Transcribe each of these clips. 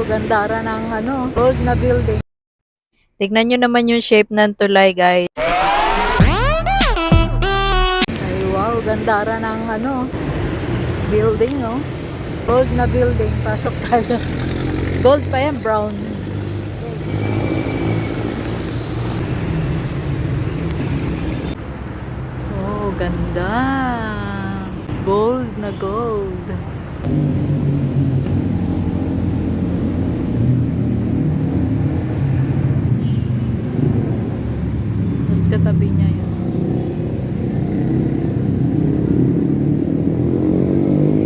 Gandara ng gold na building. Tignan nyo naman yung shape ng tulay, guys. Ay, wow, gandara ng building, no? Gold na building. Pasok tayo. Gold pa yan, brown. Oh, ganda. Gold na gold. Tapos katabi niya yun.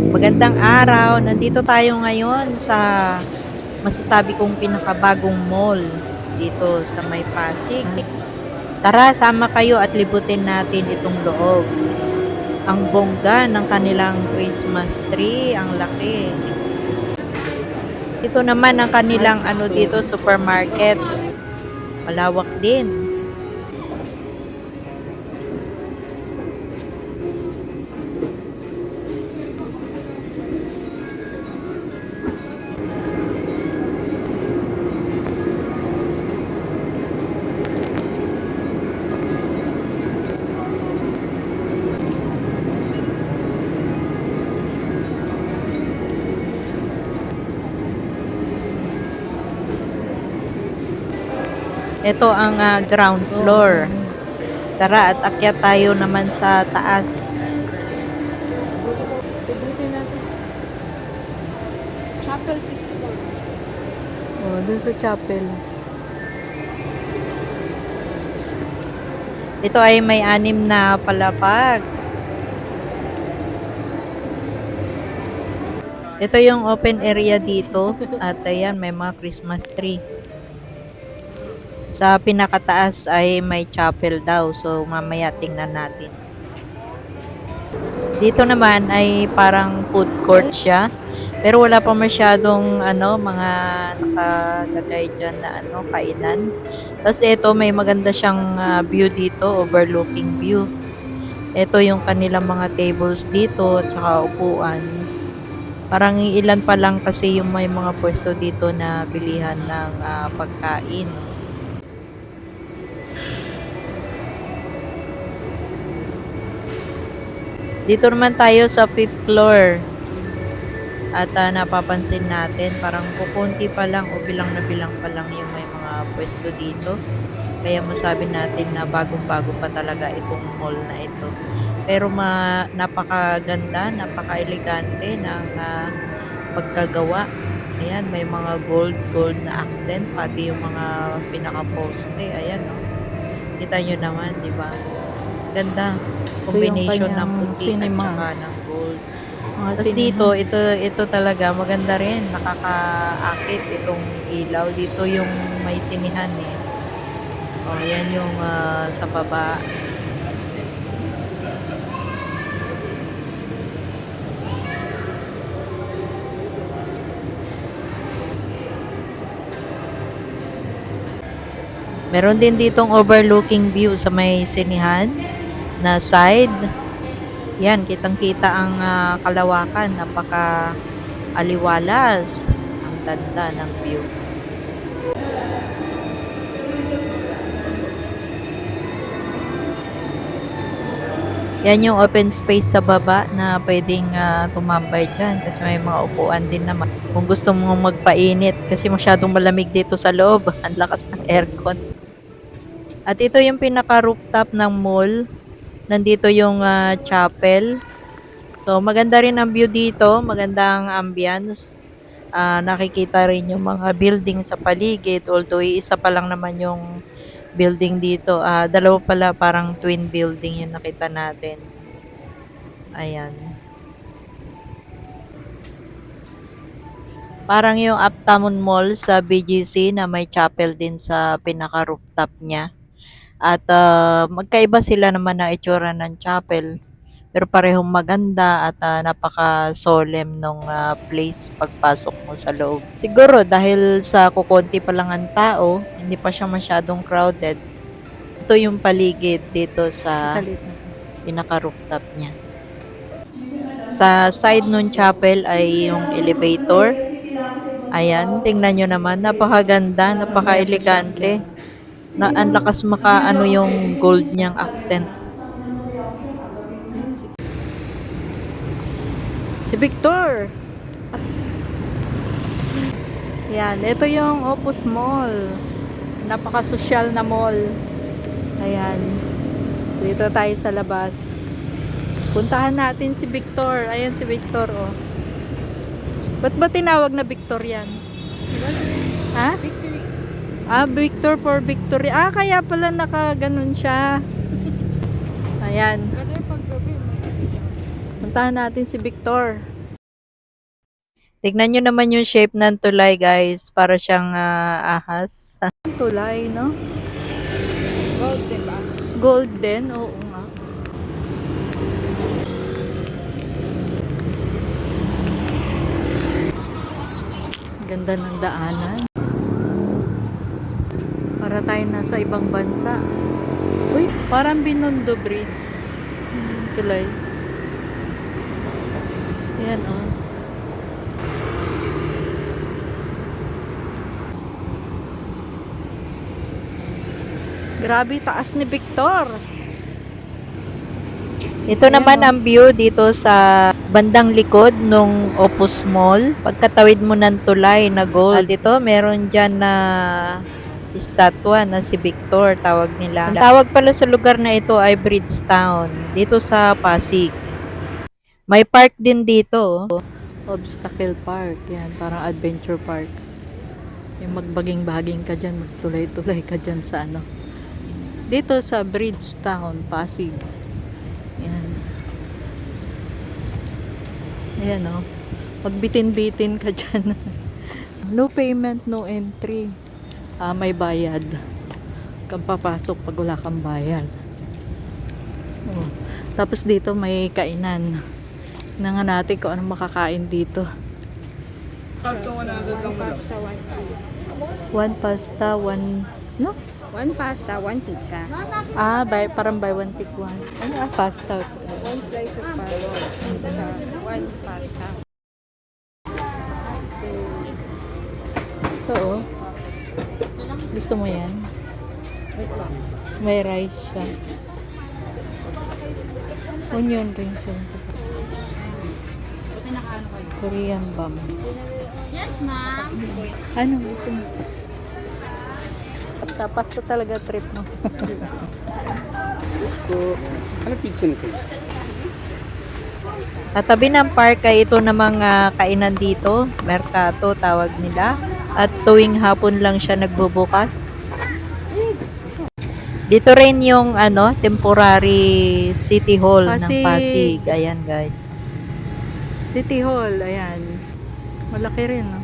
Magandang araw. Nandito tayo ngayon sa masasabi kong pinakabagong mall dito sa May Pasig. Tara, sama kayo at libutin natin itong loob. Ang bongga ng kanilang Christmas tree, ang laki. Ito naman ang kanilang dito, supermarket. Malawak din. Ito ang ground floor. Tara at akyat tayo naman sa taas. Chapel 6 floor. Oh, dun sa chapel. Ito ay may 6 na palapag. Ito yung open area dito. At ayan, may mga Christmas tree. Sa pinakataas ay may chapel daw. So, mamaya tingnan natin. Dito naman ay parang food court siya. Pero wala pa masyadong mga nakalagay dyan na kainan. Tapos ito, may maganda siyang view dito, overlooking view. Ito yung kanilang mga tables dito, tsaka upuan. Parang ilan pa lang kasi yung may mga pwesto dito na bilihan ng pagkain. Dito naman tayo sa 5th floor. At napapansin natin, parang kukunti pa lang o bilang na bilang pa lang yung may mga pwesto dito. Kaya masabi natin na bagong-bago pa talaga itong mall na ito. Pero napakaganda, napaka-elegante ng pagkagawa. Ayan, may mga gold na accent, pati yung mga pinaka-poste. Ayan, no? Kita nyo naman, di ba? Ganda. Combination ng puti at saka ng gold. Tapos dito, ito talaga, maganda rin. Nakakaakit itong ilaw. Dito yung may sinihan eh. O, yan yung sa baba. Meron din ditong overlooking view sa may sinihan na side. Yan, kitang-kita ang kalawakan. Napaka-aliwalas. Ang ganda ng view. Yan yung open space sa baba na pwedeng tumambay dyan kasi may mga upuan din naman. Kung gusto mong magpainit kasi masyadong malamig dito sa loob. Ang lakas ng aircon. At ito yung pinaka-rooftop ng mall. Nandito yung chapel. So, maganda rin ang view dito. Magandang ambience. Nakikita rin yung mga building sa paligid. Although, isa pa lang naman yung building dito. Dalawa pala, parang twin building yung nakita natin. Ayan. Parang yung Uptown Mall sa BGC na may chapel din sa pinaka-rooftop niya. At magkaiba sila naman na itsura ng chapel. Pero parehong maganda at napaka-solemn nung place pagpasok mo sa loob. Siguro dahil sa kukonti pa lang ang tao, hindi pa siya masyadong crowded. Ito yung paligid dito sa pinaka-rooftop niya. Sa side nung chapel ay yung elevator. Ayan, tingnan nyo naman. Napakaganda, napaka-elegante. Na, ang lakas ano yung gold niyang accent. Si Victor! Yan, ito yung Opus Mall. Napaka-sosyal na mall. Ayan. Dito tayo sa labas. Puntahan natin si Victor. Ayan si Victor, oh. Ba't ba tinawag na Victor yan? Ha? Victory. Ah, Victor for Victory. Ah, kaya pala nakaganon siya. Ayan. Kasi pag gabi, may ilaw. Puntahan natin si Victor. Tignan nyo naman yung shape ng tulay, guys. Para siyang ahas. Tulay, no? Gold, diba? Golden, oo nga. Ganda ng daanan. Para tayo nasa ibang bansa. Uy, parang Binondo Bridge. Tulay. Ayan, oh. Grabe, taas ni Victor. Ito naman ang view dito sa bandang likod nung Opus Mall. Pagkatawid mo ng tulay na gold. At ito, meron dyan na estatwa na si Victor, tawag nila. Ang tawag pala sa lugar na ito ay Bridgetown, dito sa Pasig. May park din dito. Obstacle Park. Yan, parang adventure park. Yung magbaging-baging ka dyan, magtulay-tulay ka dyan sa ano. Dito sa Bridgetown, Pasig. Yan. Ayan, oh. Magbitin-bitin ka dyan. No payment, no entry. May bayad. Kang papasok pag wala kang bayad. Oh. Tapos dito may kainan. Tingnan natin kung anong makakain dito. Pasta, 100 lang mo lang. Pasta, 1 tea. One pasta, one... No? 1 pasta, 1 pizza. Parang buy one take one. Ano pasta? 1 slice of pasta. Pizza, 1 pasta. Ito, oh. Gusto mo yan? Wait lang. May rice siya. Onion rings yun. Korean bomb. Yes, ma'am. Ano gusto mo? Pasta talaga trip mo. Ano pizza nito? Katabi ng park ay ito na mga kainan dito. Mercato tawag nila. At tuwing hapon lang siya nagbubukas. Dito rin yung temporary City Hall ng Pasig. Ayan, guys. City Hall, ayan. Malaki rin, no?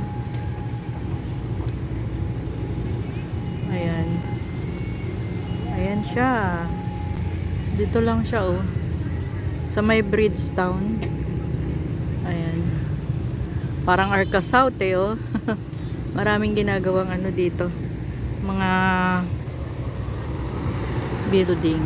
Ayan. Ayan siya. Dito lang siya, oh. Sa may Bridgetown. Ayan. Parang Arca South, eh, oh. Maraming ginagawang dito. Mga building.